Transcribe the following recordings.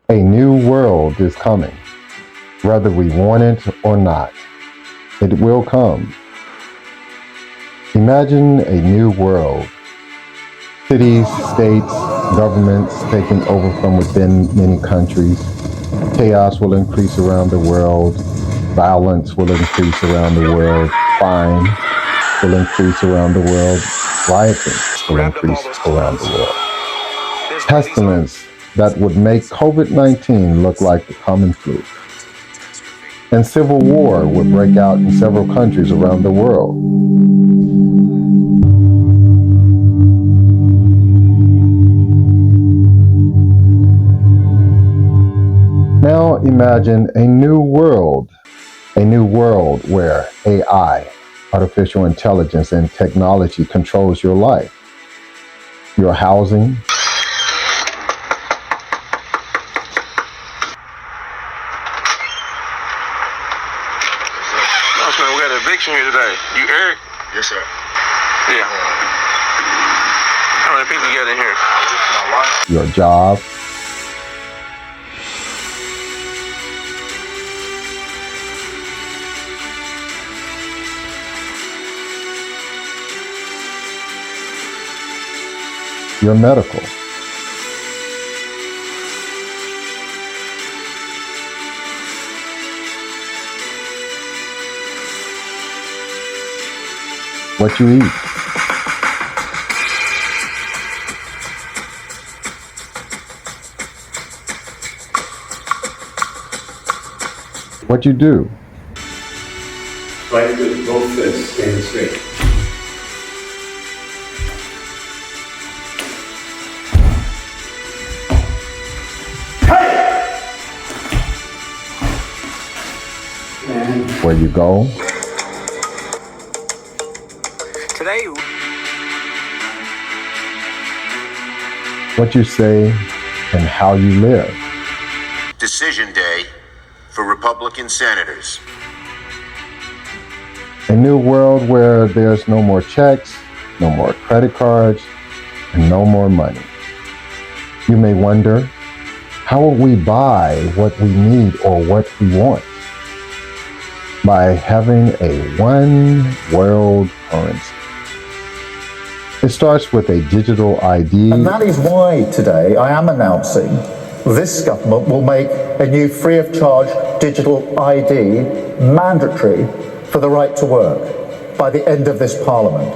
A new world is coming, whether we want it or not. It will come. Imagine a new world. Cities, states, governments taking over from within many countries. Chaos will increase around the world. Violence will increase around the world. Crime will increase around the world. Rioting will increase around the world. Pestilence that would make COVID-19 look like the common flu. And civil war would break out in several countries around the world. Now imagine a new world where AI, artificial intelligence, and technology controls your life, your housing, Watchmen, we got an eviction here today. You Eric? Yes, sir. Yeah. How many people you got in here? My wife. your job, your medical, what you eat, what you do, Right with both fists, standing straight. And where you go, Today, what you say, and how you live. Decision day for Republican senators. A new world where there's no more checks, no more credit cards, and no more money. You may wonder, how will we buy what we need or what we want? By having a one world currency. It starts with a digital ID. And that is why today I am announcing this government will make a new free of charge digital ID mandatory for the right to work by the end of this Parliament.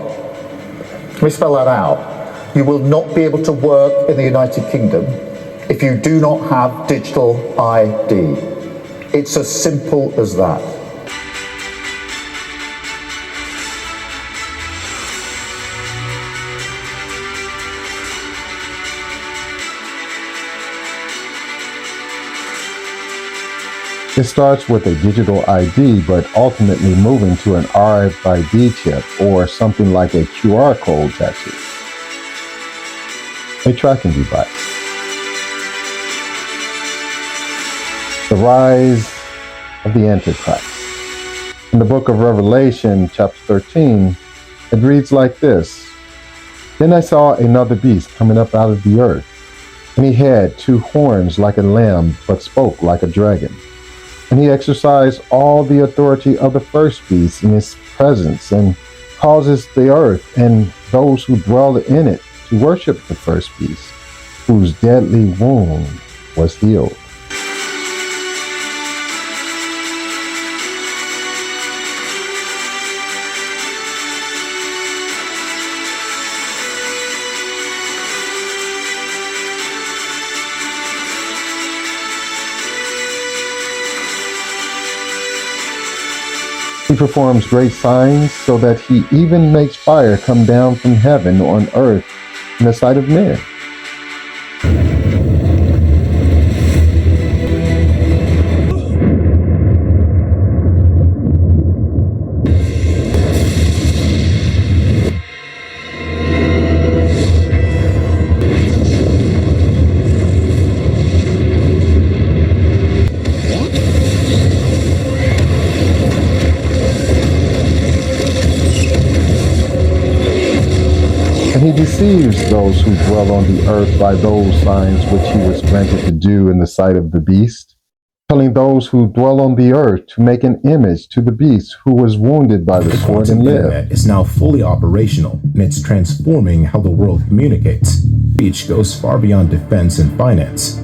Let me spell that out. You will not be able to work in the United Kingdom if you do not have digital ID. It's as simple as that. It starts with a digital ID, but ultimately moving to an RFID chip or something like a QR code tattoo. A tracking device. The rise of the Antichrist. In the book of Revelation, chapter 13, it reads like this. Then I saw another beast coming up out of the earth, and he had two horns like a lamb, but spoke like a dragon. And he exercised all the authority of the first beast in his presence, and causes the earth and those who dwell in it to worship the first beast, whose deadly wound was healed. He performs great signs so that he even makes fire come down from heaven on earth in the sight of men. And he deceives those who dwell on the earth by those signs which he was granted to do in the sight of the beast, telling those who dwell on the earth to make an image to the beast who was wounded by the sword and lived. The internet is now fully operational, and it's transforming how the world communicates. Reach goes far beyond defense and finance.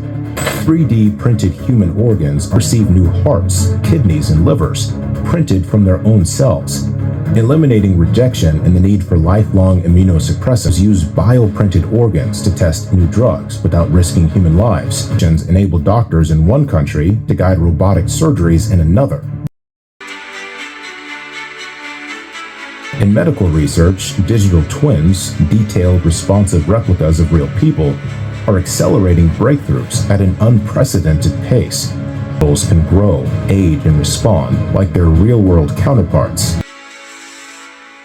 3D printed human organs receive new hearts, kidneys, and livers, printed from their own cells. Eliminating rejection and the need for lifelong immunosuppressants, use bioprinted organs to test new drugs without risking human lives. Enable doctors in one country to guide robotic surgeries in another. In medical research, digital twins, detailed responsive replicas of real people, are accelerating breakthroughs at an unprecedented pace. People can grow, age, and respond like their real-world counterparts.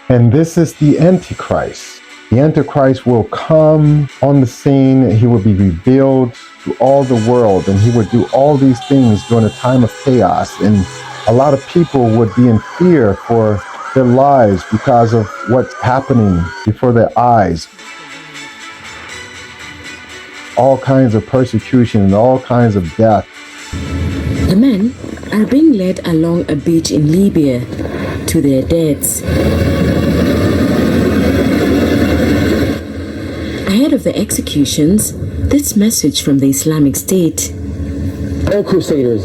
And this is the Antichrist. The Antichrist will come on the scene. He will be revealed to all the world, and he would do all these things during a time of chaos. And a lot of people would be in fear for their lives because of what's happening before their eyes. All kinds of persecution and all kinds of death. The men are being led along a beach in Libya to their deaths. Ahead of the executions, this message from the Islamic State. All crusaders,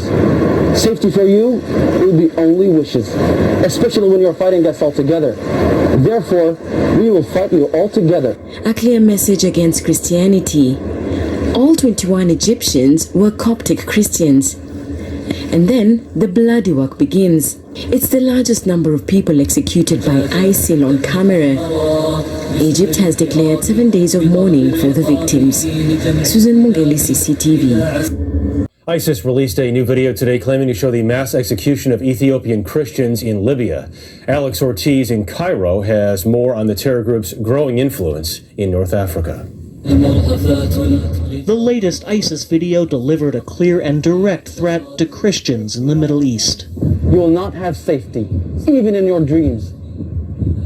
safety for you will be only wishes, especially when you're fighting us all together. Therefore, we will fight you all together. A clear message against Christianity. All 21 Egyptians were Coptic Christians. And then the bloody work begins. It's the largest number of people executed by ISIL on camera. Egypt has declared 7 days of mourning for the victims. Susan Mungeli, CCTV. ISIS released a new video today claiming to show the mass execution of Ethiopian Christians in Libya. Alex Ortiz in Cairo has more on the terror group's growing influence in North Africa. The latest ISIS video delivered a clear and direct threat to Christians in the Middle East. You will not have safety, even in your dreams,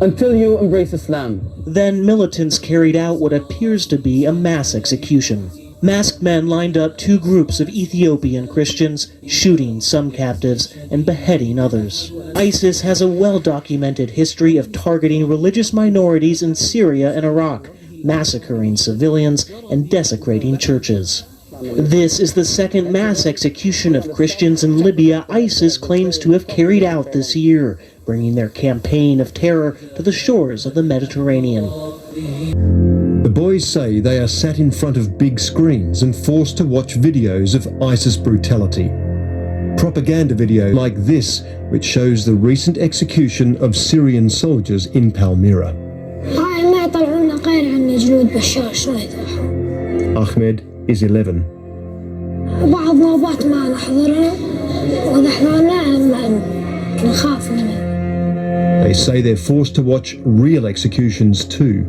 until you embrace Islam. Then militants carried out what appears to be a mass execution. Masked men lined up two groups of Ethiopian Christians, shooting some captives and beheading others. ISIS has a well-documented history of targeting religious minorities in Syria and Iraq, massacring civilians and desecrating churches. This is the second mass execution of Christians in Libya ISIS claims to have carried out this year, bringing their campaign of terror to the shores of the Mediterranean. The boys say they are sat in front of big screens and forced to watch videos of ISIS brutality. Propaganda video like this, which shows the recent execution of Syrian soldiers in Palmyra. Ahmed is 11. They say they're forced to watch real executions too.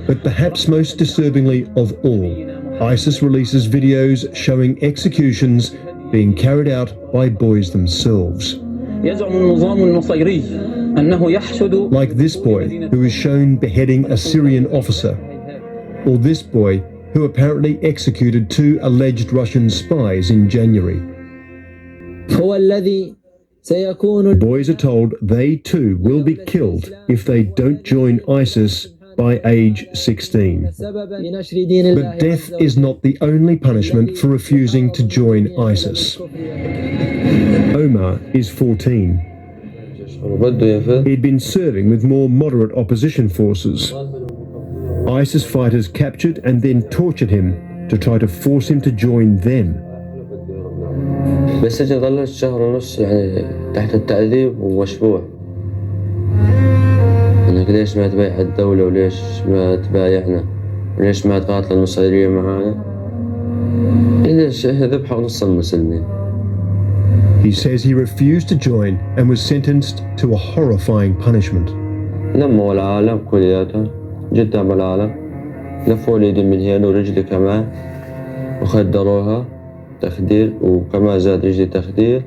But perhaps most disturbingly of all, ISIS releases videos showing executions being carried out by boys themselves. Like this boy who is shown beheading a Syrian officer, or this boy who apparently executed two alleged Russian spies in January. Boys are told they too will be killed if they don't join ISIS by age 16. But death is not the only punishment for refusing to join ISIS. Omar is 14. He'd been serving with more moderate opposition forces. ISIS fighters captured and then tortured him to try to force him to join them. بالسجن ظلت شهر ونص يعني تحت التعذيب ومشبوع. انك ليش ما تبايع الدولة وليش ما تبايعنا؟ وليش ما تقاتل المصيرية معانا؟ ليش ذبحوا نص المسلمين. He says he refused to join and was sentenced to a horrifying punishment. لموا العالم كلياتها جدهم العالم لفوا لي يدي من هنا ورجلي كمان وخدروها تخدير وكمان زاد رجلي تخدير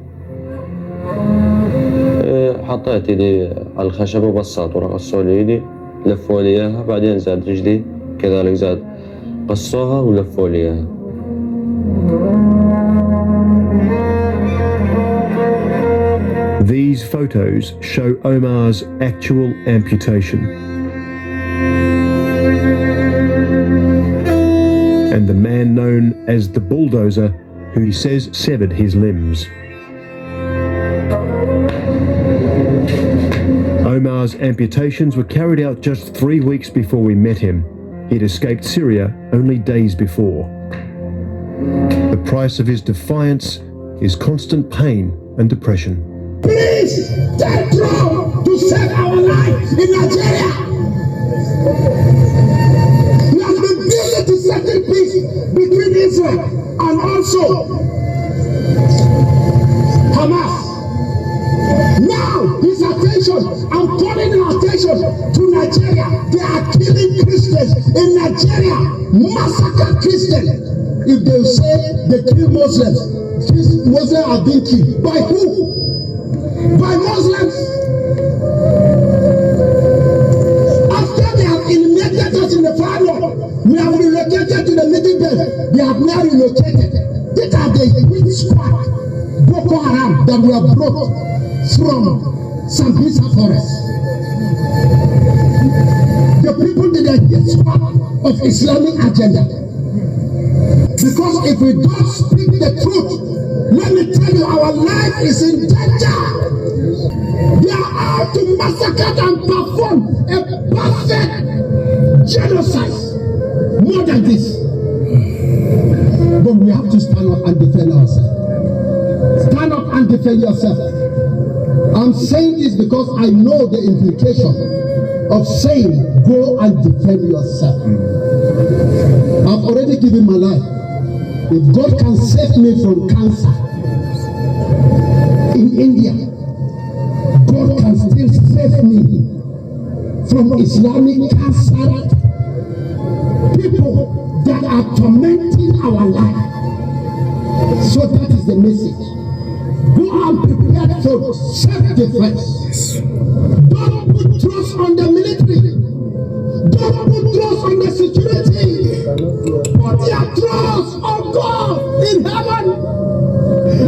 حطيت ايدي على الخشبة وبسط ورقصوا لي ايدي لفوا لي اياها بعدين زاد رجلي كذلك زاد قصوها ولفوا لي اياها. These photos show Omar's actual amputation. And the man known as the bulldozer, who he says severed his limbs. Omar's amputations were carried out just 3 weeks before we met him. He'd escaped Syria only days before. The price of his defiance is constant pain and depression. Please tell Trump to save our life in Nigeria. We have been busy to settle peace between Israel and also Hamas. Now, his attention, I'm calling your attention to Nigeria. They are killing Christians in Nigeria, massacre Christians. If they say they kill Muslims, Muslims are being killed. By who? By Muslims. After they have eliminated us in the far north, we have relocated to the Middle Belt. They have now relocated. These are the weak squad, Boko Haram, that we have brought from Sambisa Forest. The people did a hit squad of Islamic agenda. Because if we don't speak the truth, let me tell you, our life is in danger. They are out to massacre and perform a perfect genocide. More than this. But we have to stand up and defend ourselves. Stand up and defend yourself. I'm saying this because I know the implication of saying, go and defend yourself. I've already given my life. If God can save me from cancer in India, God can still save me from Islamic cancer. People that are tormenting our life. So that is the message. Go and prepare for self-defense. Don't put trust on the military. Don't put trust on the security. Put your trust on God in heaven.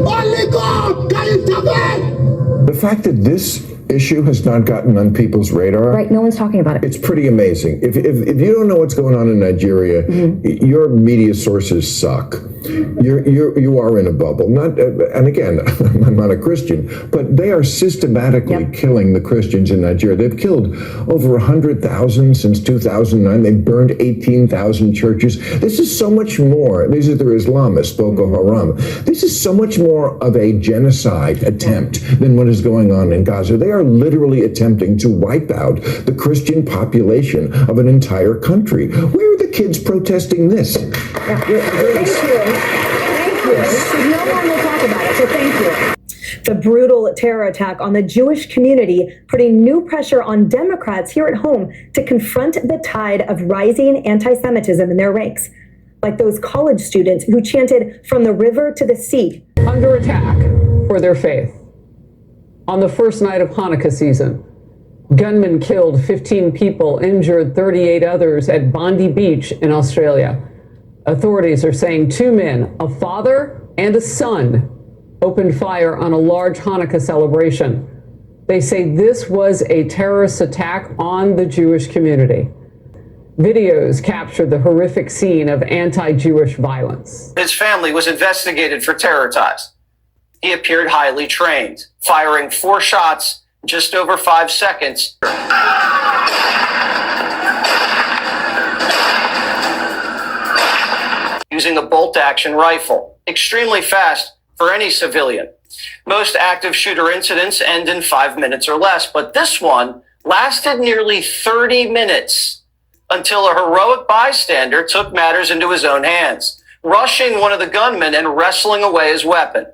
Only God can intervene. The fact that this issue has not gotten on people's radar. Right, no one's talking about it. It's pretty amazing. If you don't know what's going on in Nigeria, your media sources suck. You are in a bubble. And again, I'm not a Christian, but they are systematically killing the Christians in Nigeria. They've killed over 100,000 since 2009. They've burned 18,000 churches. This is so much more. These are their Islamists, Boko Haram. This is so much more of a genocide attempt than what is going on in Gaza. They are literally attempting to wipe out the Christian population of an entire country. Where are the kids protesting this? Thank you. No one will talk about it, so thank you. The brutal terror attack on the Jewish community putting new pressure on Democrats here at home to confront the tide of rising anti-Semitism in their ranks, like those college students who chanted "From the river to the sea." Under attack for their faith. On the first night of Hanukkah season, gunmen killed 15 people, injured 38 others at Bondi Beach in Australia. Authorities are saying 2 men, a father and a son, opened fire on a large Hanukkah celebration. They say this was a terrorist attack on the Jewish community. Videos captured the horrific scene of anti-Jewish violence. His family was investigated for terror ties. He appeared highly trained, firing 4 shots in just over 5 seconds. Using a bolt-action rifle, extremely fast for any civilian. Most active shooter incidents end in 5 minutes or less, but this one lasted nearly 30 minutes until a heroic bystander took matters into his own hands, rushing one of the gunmen and wrestling away his weapon.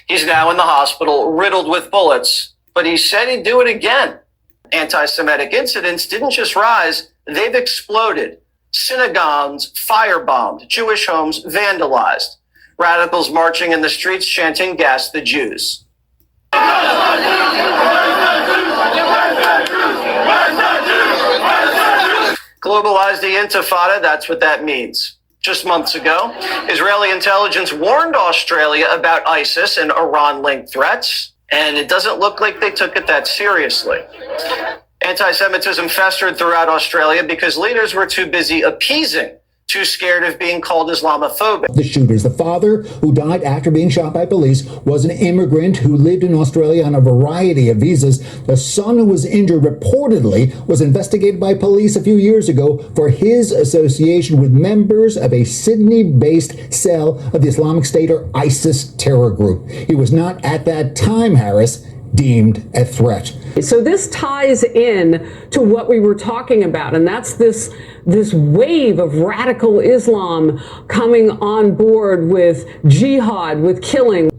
He's now in the hospital, riddled with bullets, but he said he'd do it again. Anti-Semitic incidents didn't just rise, they've exploded. Synagogues firebombed, Jewish homes vandalized. Radicals marching in the streets chanting, "Gas the Jews." Globalize the Intifada, that's what that means. Just months ago, Israeli intelligence warned Australia about ISIS and Iran-linked threats, and it doesn't look like they took it that seriously. Anti-Semitism festered throughout Australia because leaders were too busy appeasing, too scared of being called Islamophobic. The shooters, the father who died after being shot by police, was an immigrant who lived in Australia on a variety of visas. The son who was injured reportedly was investigated by police a few years ago for his association with members of a Sydney-based cell of the Islamic State or ISIS terror group. He was not at that time, Harris, deemed a threat. So this ties in to what we were talking about, and that's this wave of radical Islam coming on board with jihad, with killing.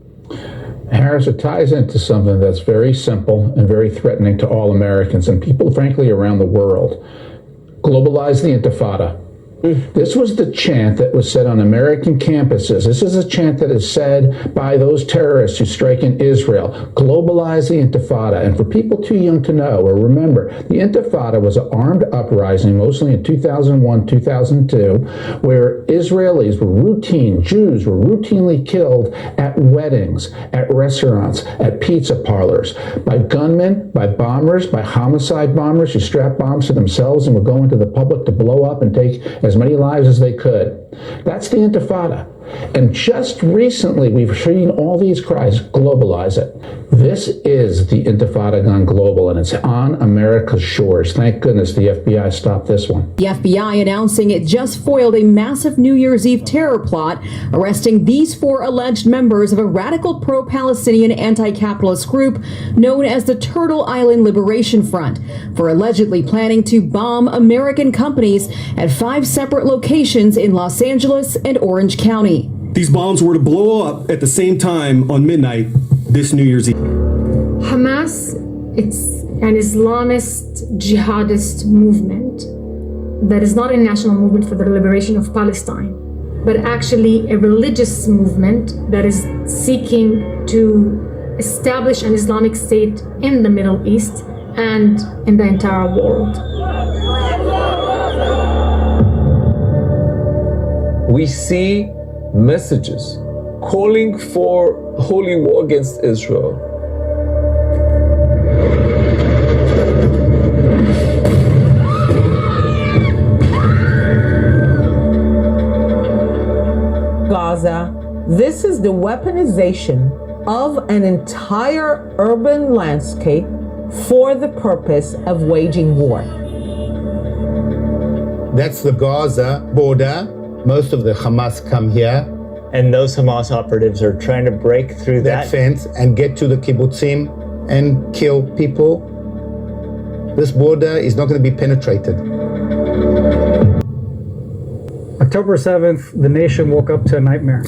Harris, it ties into something that's very simple and very threatening to all Americans and people, frankly, around the world. Globalize the Intifada. This was the chant that was said on American campuses. This is a chant that is said by those terrorists who strike in Israel. Globalize the Intifada. And for people too young to know or remember, the Intifada was an armed uprising, mostly in 2001, 2002, where Jews were routinely killed at weddings, at restaurants, at pizza parlors, by gunmen, by bombers, by homicide bombers who strapped bombs to themselves and would go into the public to blow up and take as many lives as they could. That's the Intifada. And just recently, we've seen all these cries, globalize it. This is the Intifada gone global, and it's on America's shores. Thank goodness the FBI stopped this one. The FBI announcing it just foiled a massive New Year's Eve terror plot, arresting these 4 alleged members of a radical pro-Palestinian anti-capitalist group known as the Turtle Island Liberation Front for allegedly planning to bomb American companies at 5 separate locations in Los Angeles and Orange County. These bombs were to blow up at the same time on midnight this New Year's Eve. Hamas, it's an Islamist jihadist movement that is not a national movement for the liberation of Palestine, but actually a religious movement that is seeking to establish an Islamic state in the Middle East and in the entire world. We see messages calling for holy war against Israel. Gaza, this is the weaponization of an entire urban landscape for the purpose of waging war. That's the Gaza border. Most of the Hamas come here. And those Hamas operatives are trying to break through that fence and get to the kibbutzim and kill people. This border is not going to be penetrated. October 7th, the nation woke up to a nightmare.